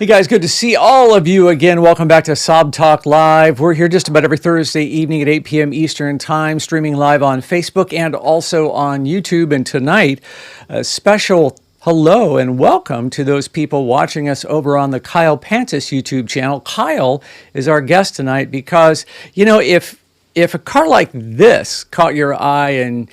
Hey guys, good to see all of you again. Welcome back to Saab Talk Live. We're here just about every Thursday evening at 8 p.m. Eastern Time, streaming live on Facebook and also on YouTube. And tonight, a special hello and welcome to those people watching us over on the Kyle Pancis YouTube channel. Kyle is our guest tonight because, you know, if a car like this caught your eye, and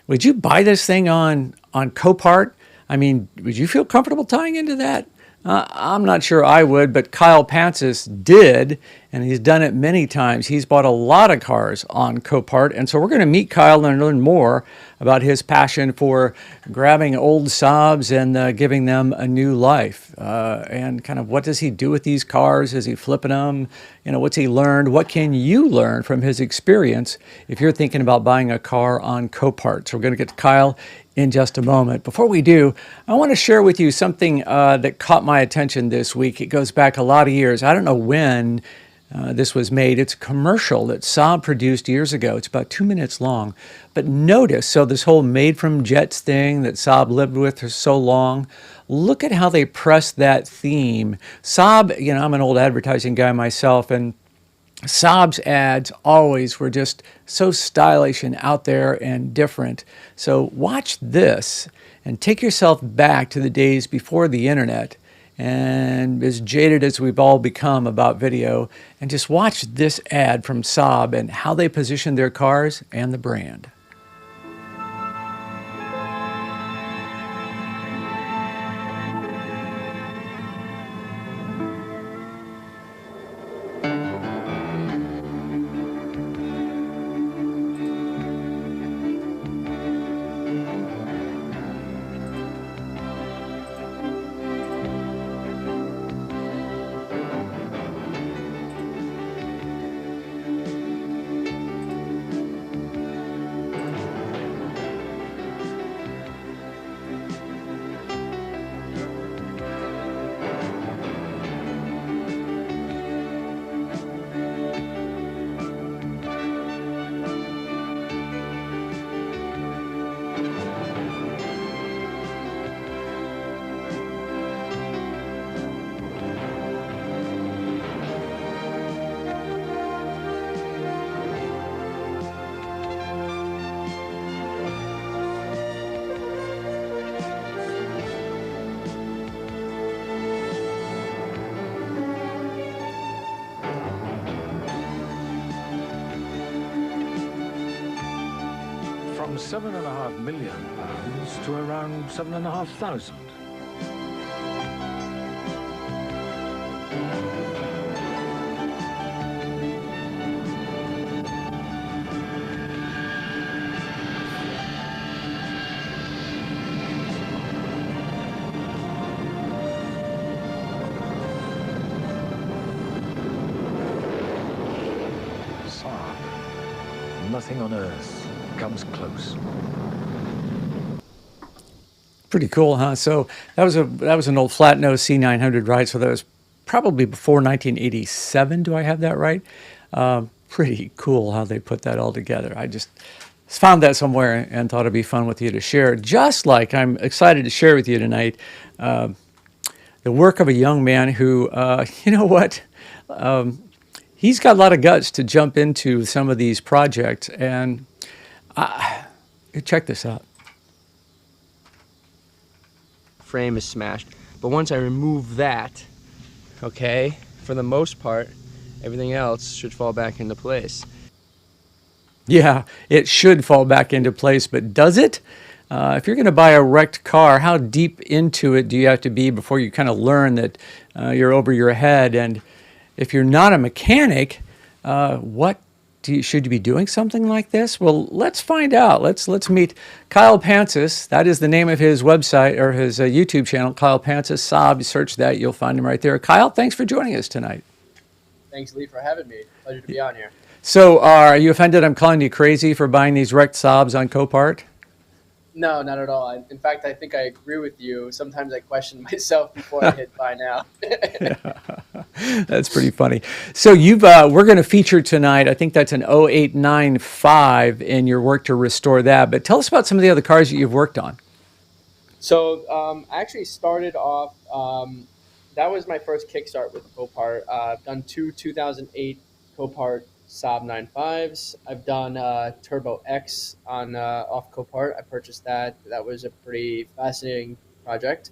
would you buy this thing on Copart? I mean, would you feel comfortable tying into that? I'm not sure I would, but Kyle Pancis did, and he's done it many times. He's bought a lot of cars on Copart, and so we're going to meet Kyle and learn more about his passion for grabbing old Saabs and giving them a new life. And kind of what does he do with these cars? Is he flipping them? You know, what's he learned? What can you learn from his experience if you're thinking about buying a car on Copart? So we're going to get to Kyle in just a moment. Before we do, I want to share with you something that caught my attention this week. It goes back a lot of years. I don't know when this was made. It's a commercial that Saab produced years ago. It's about 2 minutes long. But notice, so this whole made from jets thing that Saab lived with for so long, look at how they pressed that theme. Saab, you know, I'm an old advertising guy myself, and Saab's ads always were just so stylish and out there and different. So watch this and take yourself back to the days before the internet and as jaded as we've all become about video, and just watch this ad from Saab and how they position their cars and the brand. From £7.5 million to around 7,500. Saab. Nothing on earth comes close. Pretty cool, huh? So that was an old flat nose C900, right? So that was probably before 1987. Do I have that right? Pretty cool how they put that all together. I just found that somewhere and thought it'd be fun with you to share. Just like I'm excited to share with you tonight the work of a young man who, you know what? He's got a lot of guts to jump into some of these projects, and check this out. Frame is smashed, but once I remove that, okay, for the most part, everything else should fall back into place. Yeah, it should fall back into place, but does it? If you're going to buy a wrecked car, how deep into it do you have to be before you kind of learn that you're over your head? And if you're not a mechanic, should you be doing something like this? Well, let's find out. Let's meet Kyle Pancis. That is the name of his website or his YouTube channel, Kyle Pancis Saab. You search that, you'll find him right there. Kyle, thanks for joining us tonight. Thanks, Lee, for having me. Pleasure to be on here. So, are you offended I'm calling you crazy for buying these wrecked Saabs on Copart? No, not at all. In fact, I think I agree with you. Sometimes I question myself before I hit buy now. That's pretty funny. So we're going to feature tonight, I think that's an 0895 in your work to restore that. But tell us about some of the other cars that you've worked on. So I actually started off that was my first kickstart with Copart. I've done two 2008 Copart Saab 95s. I've done Turbo X on off Copart. I purchased that. That was a pretty fascinating project.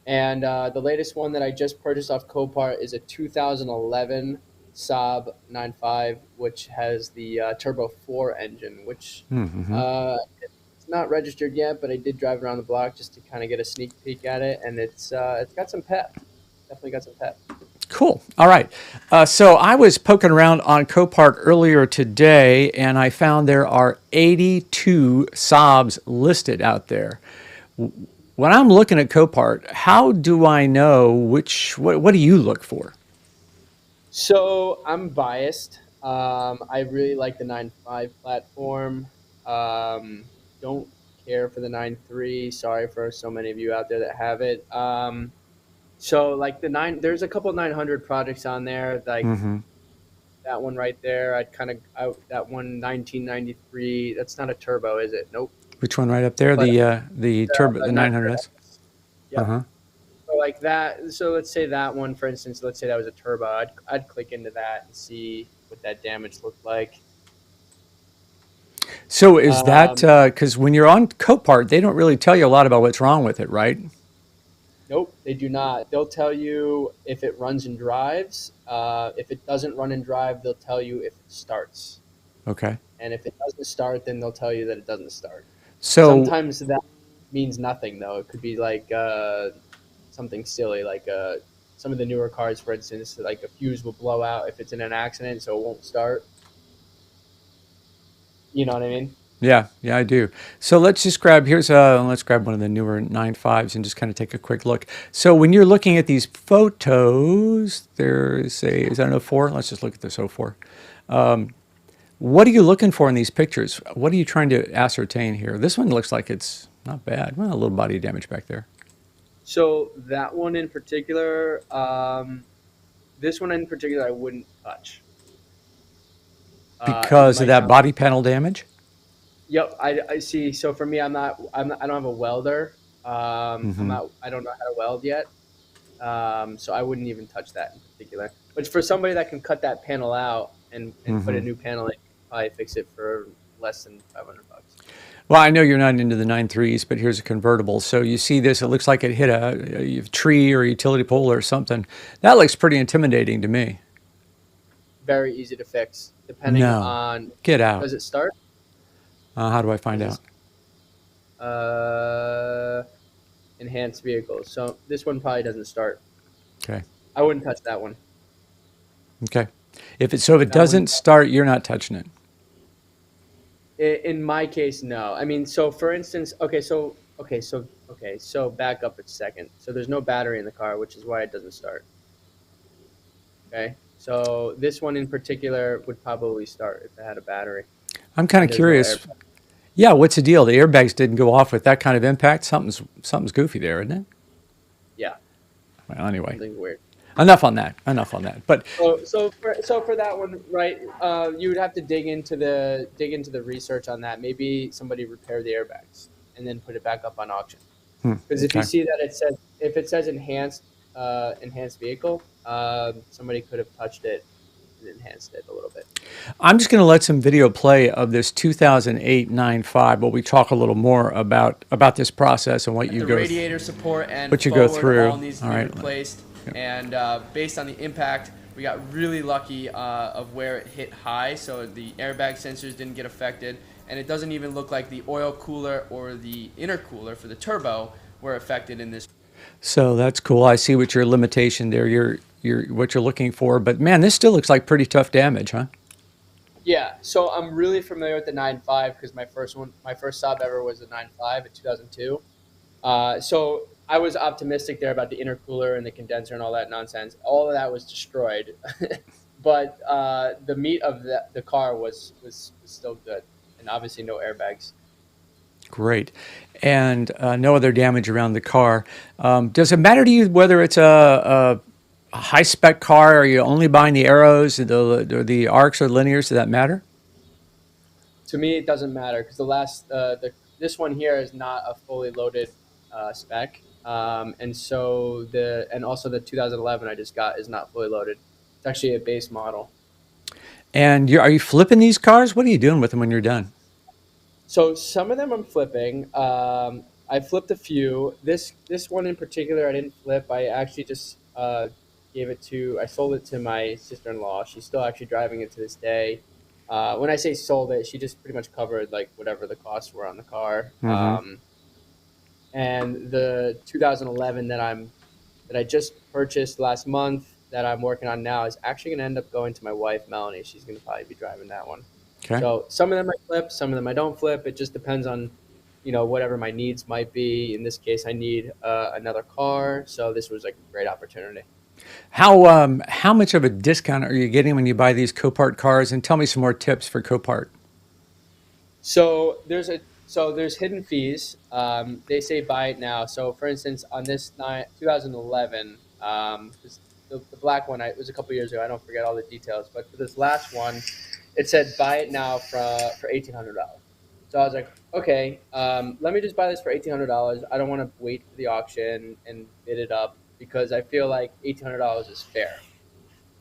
And the latest one that I just purchased off Copart is a 2011 Saab 95, which has the Turbo 4 engine, which Mm-hmm. it's not registered yet, but I did drive around the block just to kind of get a sneak peek at it, and it's got some pep. Definitely got some pep. Cool. All right. So I was poking around on Copart earlier today, and I found there are 82 Saabs listed out there. When I'm looking at Copart, how do I know what do you look for? So I'm biased. I really like the 9.5 platform. Don't care for the 9.3. Sorry for so many of you out there that have it. So like there's a couple 900 projects on there, like Mm-hmm. that one right there. That one 1993. That's not a turbo, is it? Nope. Which one right up there? But The turbo, the the 900. 900S. Yep. Uh-huh. So like that. So let's say that one, for instance. Let's say that was a turbo. I'd click into that and see what that damage looked like. So is that Um, because when you're on Copart, they don't really tell you a lot about what's wrong with it, right? Nope, they do not. They'll tell you if it runs and drives. If it doesn't run and drive, they'll tell you if it starts. Okay. And if it doesn't start, then they'll tell you that it doesn't start. So Sometimes that means nothing, though. It could be like something silly, like some of the newer cars, for instance, like a fuse will blow out if it's in an accident, so it won't start. You know what I mean? yeah, I do. So let's grab one of the newer 9.5s and just kind of take a quick look. So when you're looking at these photos, is that an 04? Let's just look at this 04. What are you looking for in these pictures? What are you trying to ascertain here? This one looks like it's not bad. Well, a little body damage back there. So that one in particular, this one in particular, I wouldn't touch. It Because of might that sound. body panel damage? Yep, I see. So for me, I don't have a welder. Mm-hmm. I don't know how to weld yet. So I wouldn't even touch that in particular. But for somebody that can cut that panel out and put a Mm-hmm. new panel in, probably fix it for less than $500. Well, I know you're not into the 9.3s, but here's a convertible. So you see this, it looks like it hit a tree or a utility pole or something. That looks pretty intimidating to me. Very easy to fix, depending No. on. Get out. Does it start? How do I find Does out? it, enhanced vehicles. So this one probably doesn't start. Okay. I wouldn't touch that one. Okay. If it That one. doesn't start, you're not touching it. In my case, no. I mean, so for instance, so back up a second. So there's no battery in the car, which is why it doesn't start. Okay. So this one in particular would probably start if it had a battery. I'm kind And of there's no air. curious. Yeah, what's the deal? The airbags didn't go off with that kind of impact. Something's goofy there, isn't it? Yeah, Well, anyway, something weird. enough on that. Enough on that. But So for that one, right? You would have to dig into the research on that. Maybe somebody repair the airbags and then put it back up on auction. Because if you okay. see that if it says enhanced vehicle, somebody could have touched it and enhanced it a little bit. I'm just going to let some video play of this 2008 9.5, but we talk a little more about this process and what you The go radiator support and what you go forward through. all needs to All be right. replaced. And based on the impact, we got really lucky of where it hit high, so the airbag sensors didn't get affected, and it doesn't even look like the oil cooler or the intercooler for the turbo were affected in this. So that's cool. I see what your limitation there. What you're looking for, but man, this still looks like pretty tough damage, huh? Yeah, so I'm really familiar with the 9.5 because my first Saab ever was a 9.5 in 2002. So I was optimistic there about the intercooler and the condenser and all that nonsense. All of that was destroyed, but the meat of the car was still good, and obviously no airbags. Great. And no other damage around the car. Does it matter to you whether it's a high spec car? Are you only buying the arrows, the arcs, or linears? Does that matter? To me, it doesn't matter because this one here is not a fully loaded spec. And so and also the 2011 I just got is not fully loaded. It's actually a base model. And are you flipping these cars? What are you doing with them when you're done? So some of them I'm flipping. I flipped a few. This one in particular I didn't flip. I actually just I sold it to my sister-in-law. She's still actually driving it to this day. When I say sold it, she just pretty much covered like whatever the costs were on the car. Hmm. And the 2011 that I just purchased last month that I'm working on now is actually going to end up going to my wife, Melanie. She's going to probably be driving that one. Okay. So some of them I flip, some of them I don't flip. It just depends on, whatever my needs might be. In this case, I need another car. So this was like a great opportunity. How much of a discount are you getting when you buy these Copart cars? And tell me some more tips for Copart. So there's hidden fees. They say buy it now. So for instance, on this 2011, 'cause the black one, it was a couple years ago. I don't forget all the details, but for this last one, it said buy it now for $1,800. So I was like, okay, let me just buy this for $1,800. I don't want to wait for the auction and bid it up because I feel like $1,800 is fair.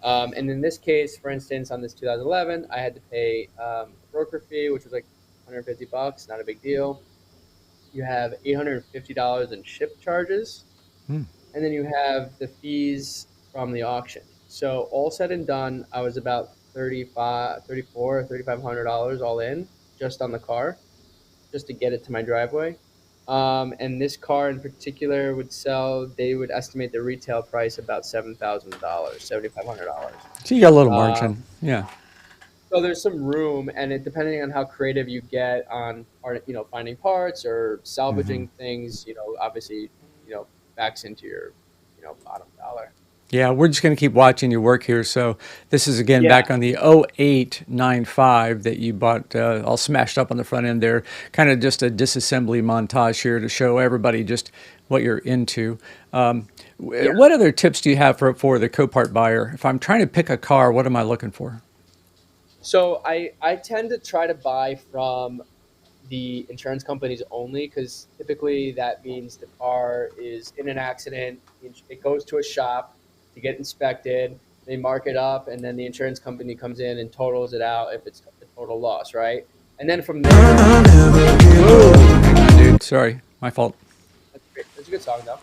And in this case, for instance, on this 2011, I had to pay a broker fee, which was like $150, not a big deal. You have $850 in ship charges, Hmm. and then you have the fees from the auction. So all said and done, I was about 35, 34, $3,500 all in just on the car, just to get it to my driveway. And this car in particular they would estimate the retail price about $7,000, $7,500. So you got a little Um, margin. Yeah. so there's some room, and depending on how creative you get on finding parts or Hmm. salvaging things, obviously, backs into your, bottom dollar. Yeah, we're just going to keep watching your work here. So this is again Yeah, back on the 0895 that you bought, all smashed up on the front end there. Kind of just a disassembly montage here to show everybody just what you're into. yeah. What other tips do you have for the Copart buyer? If I'm trying to pick a car, what am I looking for? So I tend to try to buy from the insurance companies only because typically that means the car is in an accident. It goes to a shop to get inspected. They mark it up, and then the insurance company comes in and totals it out if it's a total loss, right? And then from there, Hang on, dude. Sorry, my fault. that's great. That's a good song, though.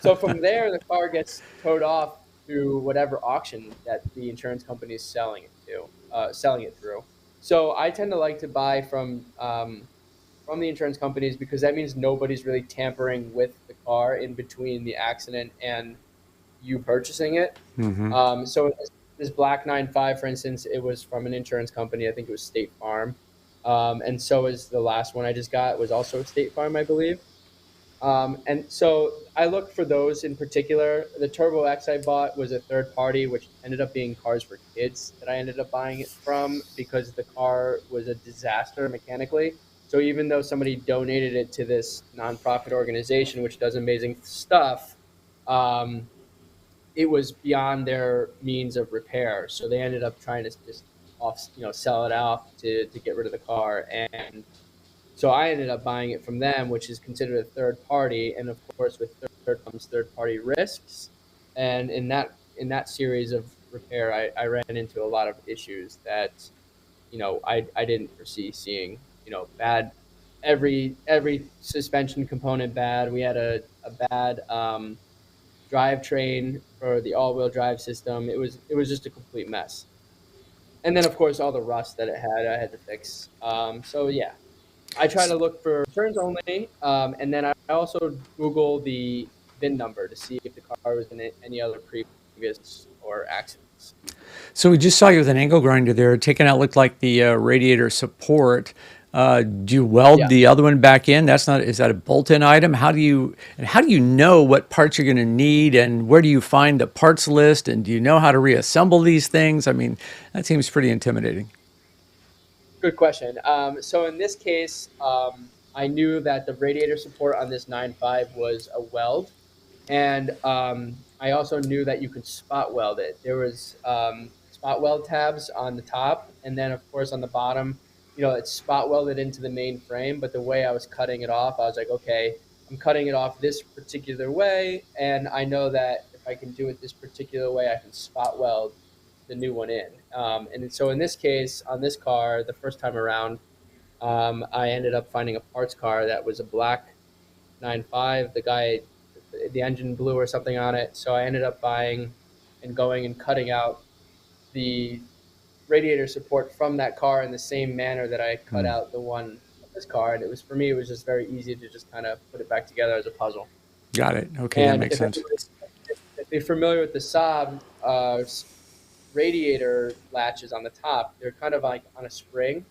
So from there, the car gets towed off to whatever auction that the insurance company is selling it through. So I tend to like to buy from the insurance companies because that means nobody's really tampering with the car in between the accident and you purchasing it. Hmm. So this black 95, for instance, it was from an insurance company. I think it was State Farm. And so is the last one I just got was also State Farm, I believe. And so I look for those in particular. The Turbo X I bought was a third party, which ended up being Cars for Kids that I ended up buying it from because the car was a disaster mechanically. So even though somebody donated it to this nonprofit organization, which does amazing stuff, um, it was beyond their means of repair. So they ended up trying to just sell it off to get rid of the car. And so I ended up buying it from them, which is considered a third party, and of course, with third comes third party risks. And in that series of repair, I ran into a lot of issues that I didn't foresee seeing. Bad every suspension component bad. We had a bad drivetrain for the all wheel drive system. It was just a complete mess. And then of course all the rust that it had, I had to fix. So yeah, I try to look for returns only, and then I also Google the VIN number to see if the car was in any other previous or accidents. So we just saw you with an angle grinder there, taking out looked like the radiator support. Do you weld Yeah, the other one back in? That's not. Is that a bolt-in item? How do you know what parts you're going to need, and where do you find the parts list? And do you know how to reassemble these things? I mean, that seems pretty intimidating. good question. So in this case, I knew that the radiator support on this 9.5 was a weld, and I also knew that you could spot weld it. There was spot weld tabs on the top, and then of course on the bottom, it's spot welded into the main frame. But the way I was cutting it off, I was like, okay, I'm cutting it off this particular way, and I know that if I can do it this particular way, I can spot weld the new one in. And so in this case, on this car, the first time around, I ended up finding a parts car that was a black 9.5. The engine blew or something on it. So I ended up buying and going and cutting out the radiator support from that car in the same manner that I cut Hmm. out the one of this car. And it was, for me, it was just very easy to just kind of put it back together as a puzzle. Got it. Okay, that And makes sense. if you're familiar with the Saab radiator latches on the top, they're kind of like on a spring.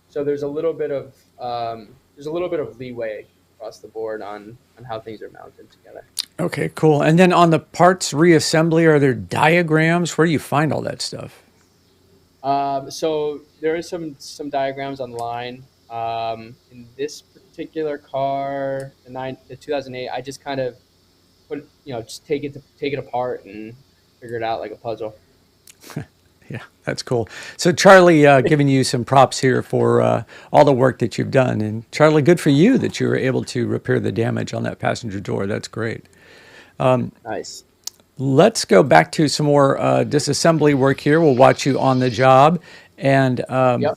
So there's a little bit of leeway across the board on how things are mounted together. Okay, cool. And then on the parts reassembly, are there diagrams? Where do you find all that stuff? So there is some diagrams online. In this particular car, the 2008, I just kind of just take it apart and figure it out like a puzzle. Yeah, that's cool. So Charlie, giving you some props here for all the work that you've done, and Charlie, good for you that you were able to repair the damage on that passenger door. That's great. Nice. Let's go back to some more disassembly work here. We'll watch you on the job, and Yep.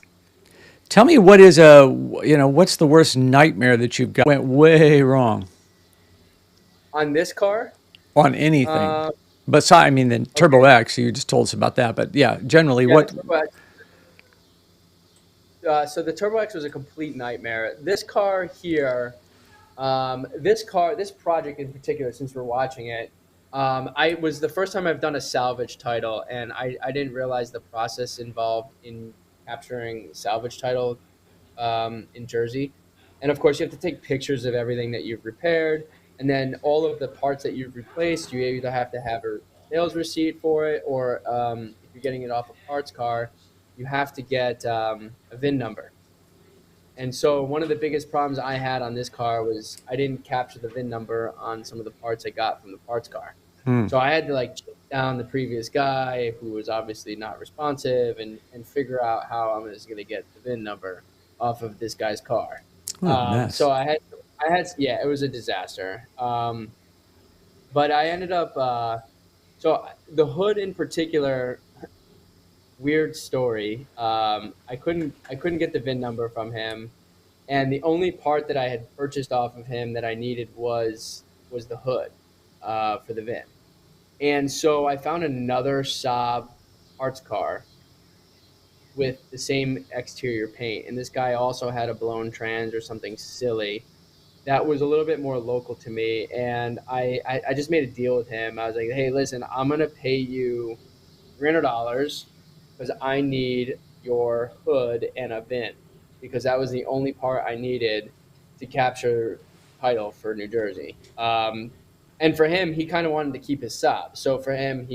tell me what's the worst nightmare that you've got went way wrong On this car, on anything. uh, But I mean, the okay, Turbo X, you just told us about that. But yeah, generally, yeah, the what? Turbo X. So the Turbo X was a complete nightmare. This car here, this project in particular, since we're watching it, I was the first time I've done a salvage title, and I didn't realize the process involved in capturing salvage title in Jersey. And of course, you have to take pictures of everything that you've repaired, and then all of the parts that you've replaced. You either have to have a sales receipt for it, or if you're getting it off a parts car, you have to get a VIN number. And so one of the biggest problems I had on this car was I didn't capture the VIN number on some of the parts I got from the parts car. Hmm. So I had to like chase down the previous guy who was obviously not responsive and figure out how I was going to get the VIN number off of this guy's car. What a So mess. yeah, it was a disaster. But I ended up, so the hood in particular, weird story. I couldn't get the VIN number from him, and the only part that I had purchased off of him that I needed was the hood for the VIN. And so I found another Saab parts car with the same exterior paint, and this guy also had a blown trans or something silly that was a little bit more local to me. And I just made a deal with him. I was like, hey, listen, I'm gonna pay you $300 because I need your hood and a VIN, because that was the only part I needed to capture title for New Jersey. And for him, he kind of wanted to keep his Saab. So for him,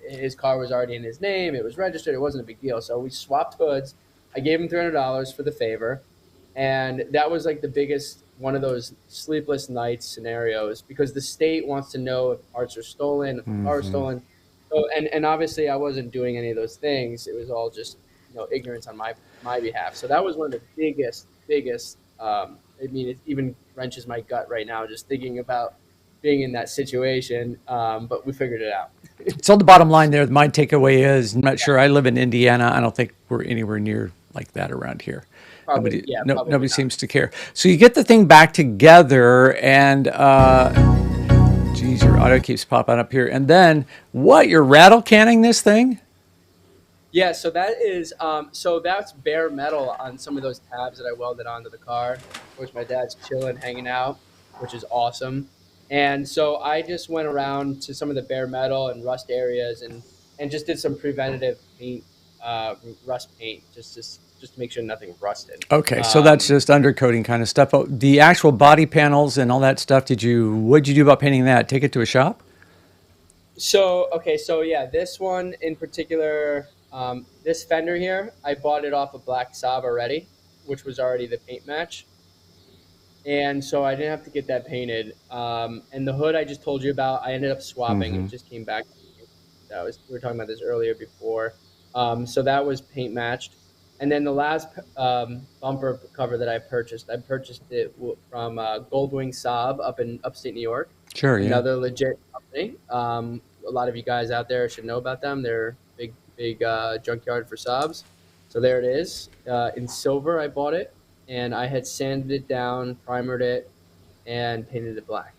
his car was already in his name. It was registered. It wasn't a big deal. So we swapped hoods. I gave him $300 for the favor, and that was like the biggest one of those sleepless nights scenarios, because the state wants to know if parts are stolen, if the car is Hmm. stolen. So, and obviously I wasn't doing any of those things. It was all just ignorance on my behalf. So that was one of the biggest. I mean, it even wrenches my gut right now just thinking about being in that situation. But we figured it out. So the bottom line there, my takeaway is, I'm not sure. I live in Indiana. I don't think we're anywhere near like that around here. Probably, yeah, probably Nobody not. seems to care. So you get the thing back together, and geez, your audio keeps popping up here. And then what? You're rattle canning this thing? Yeah, so that's bare metal on some of those tabs that I welded onto the car. Of course, my dad's chilling, hanging out, which is awesome. And so I just went around to some of the bare metal and rust areas and just did some preventative paint, rust paint, just to make sure nothing rusted. Okay, so that's Um, just undercoating kind of stuff. Oh, the actual body panels and all that stuff. What'd you do about painting that? Take it to a shop? so okay, so yeah, this one in particular, this fender here, I bought it off of Black Saab already, which was already the paint match. And so I didn't have to get that painted. And the hood I just told you about, I ended up swapping. Mm-hmm. It just came back. We were talking about this earlier before. So that was paint matched. And then the last bumper cover that I purchased it from Goldwing Saab up in upstate New York. Sure, yeah. Another legit company. A lot of you guys out there should know about them. They're big junkyard for Saabs. So there it is. In silver, I bought it, and I had sanded it down, primered it, and painted it black.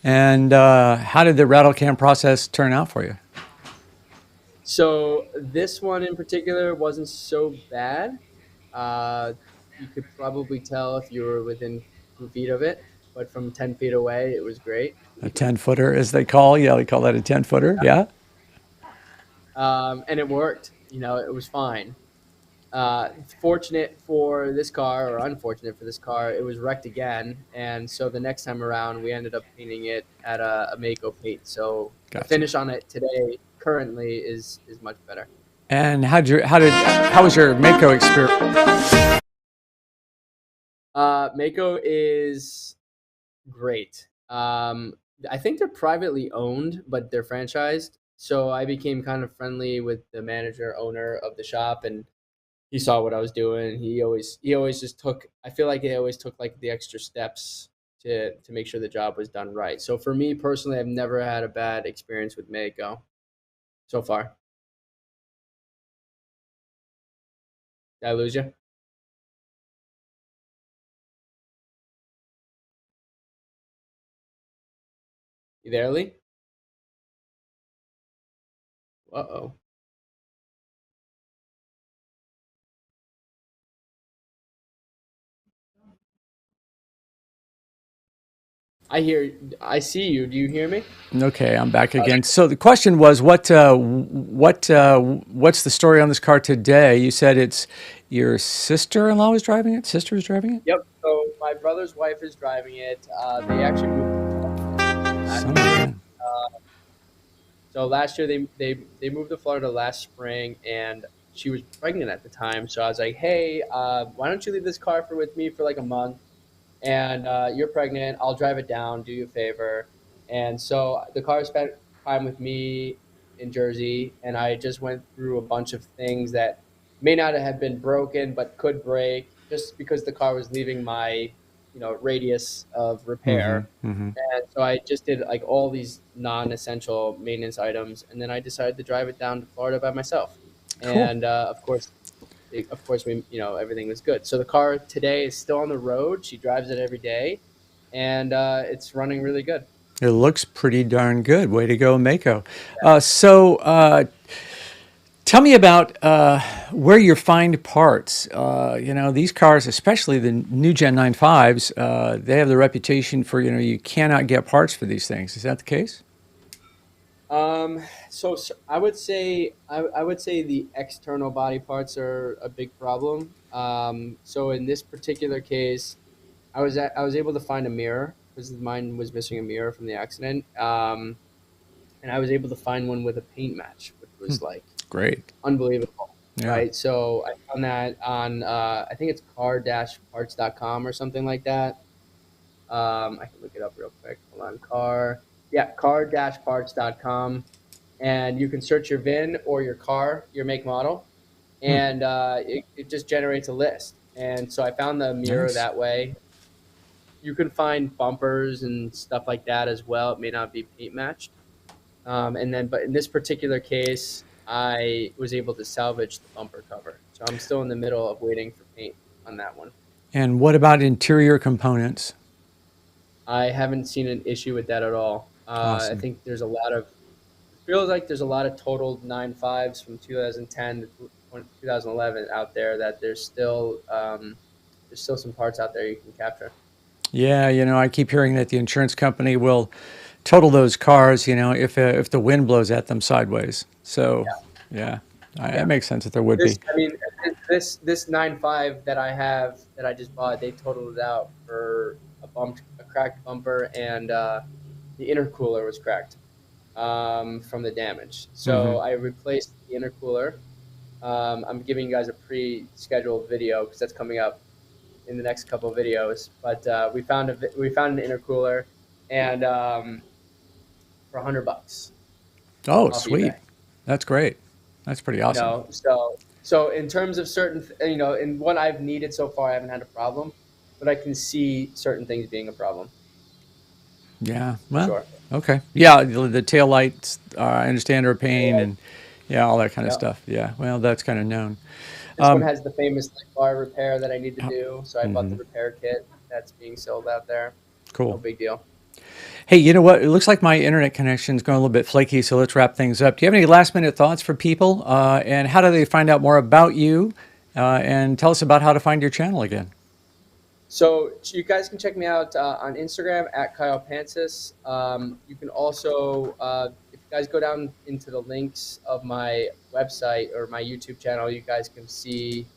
And how did the rattle can process turn out for you? So this one in particular wasn't so bad. Uh, you could probably tell if you were within 2 feet of it, but from 10 feet away, it was great. A 10-footer, as they call, yeah, they call that a 10-footer, yeah. And it worked. It was fine. Fortunate for this car, or unfortunate for this car, it was wrecked again. And so the next time around, we ended up painting it at a Mako paint. So the Gotcha. finish on it today currently is much better. And how was your Mako experience? Mako is great. I think they're privately owned, but they're franchised. So I became kind of friendly with the owner of the shop, and he saw what I was doing. He always just took. I feel like he always took like the extra steps to make sure the job was done right. So for me personally, I've never had a bad experience with Mako so far. Did I lose you? You there, Lee? Uh-oh. I see you. Do you hear me? Okay, I'm back again. So the question was, what's the story on this car today? You said it's your sister-in-law was driving it. Sister was driving it. Yep. So my brother's wife is driving it. They actually moved. Son of a gun. So last year they moved to Florida last spring, and she was pregnant at the time. So I was like, hey, why don't you leave this car with me for like a month? And you're pregnant. I'll drive it down. Do you a favor. And so the car spent time with me in Jersey, and I just went through a bunch of things that may not have been broken but could break, just because the car was leaving my radius of repair. Mm-hmm. And so I just did like all these non-essential maintenance items, and then I decided to drive it down to Florida by myself. Cool. And of course, we everything was good. So the car today is still on the road. She drives it every day, and it's running really good. It looks pretty darn good. Way to go, Mako. So tell me about where you find parts. These cars, especially the new Gen 95s, they have the reputation for, you cannot get parts for these things. Is that the case? So I would say the external body parts are a big problem. So in this particular case, I was able to find a mirror because mine was missing a mirror from the accident. And I was able to find one with a paint match, which was like Great. unbelievable. Yeah. Right. So I found that on I think it's car-parts.com or something like that. I can look it up real quick. Hold on. Car-parts.com, and you can search your VIN or your make model, and it just generates a list. And so I found the mirror Nice. that way. You can find bumpers and stuff like that as well. It may not be paint matched. But in this particular case, I was able to salvage the bumper cover. So I'm still in the middle of waiting for paint on that one. And what about interior components? I haven't seen an issue with that at all. Awesome. I think feels like there's a lot of totaled 9.5s from 2010 to 2011 out there that there's still some parts out there you can capture. Yeah, I keep hearing that the insurance company will total those cars, if the wind blows at them sideways. So, yeah, it makes sense that there would be. This 9.5 that I just bought, they totaled it out for a cracked bumper, and the intercooler was cracked from the damage. So I replaced the intercooler. I'm giving you guys a pre-scheduled video because that's coming up in the next couple of videos. But we found an intercooler, and for $100. Oh, sweet. eBay. That's great. That's pretty You awesome. know, so in terms of certain, you know, in what I've needed so far, I haven't had a problem, but I can see certain things being a problem Yeah. for Well, sure. okay. Yeah, the tail lights, I understand are a pain, Like, and yeah, all that kind of yeah, stuff. Yeah. Well, that's kind of known. this one has the famous light bar repair that I need to Oh, do, so I bought the repair kit that's being sold out there. No cool. big deal. Hey, you know what? It looks like my internet connection's going a little bit flaky, so let's wrap things up. Do you have any last minute thoughts for people? And how do they find out more about you? And tell us about how to find your channel again. So you guys can check me out on Instagram at Kyle Pancis. You can also, if you guys go down into the links of my website or my YouTube channel, you guys can see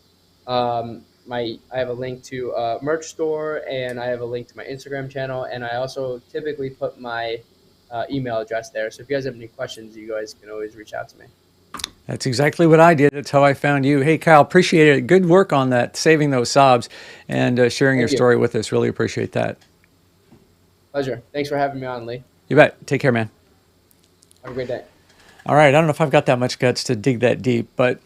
I have a link to a merch store, and I have a link to my Instagram channel, and I also typically put my email address there. So if you guys have any questions, you guys can always reach out to me. That's exactly what I did. That's how I found you. Hey, Kyle, appreciate it. Good work on that, saving those Saabs and sharing your Thank you. story with us. Really appreciate that. Pleasure. Thanks for having me on, Lee. You bet. Take care, man. Have a great day. All right. I don't know if I've got that much guts to dig that deep, but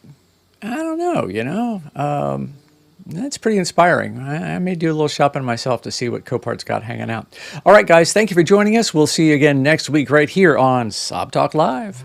I don't know, that's pretty inspiring. I may do a little shopping myself to see what Copart's got hanging out. All right, guys, thank you for joining us. We'll see you again next week right here on Saab Talk Live.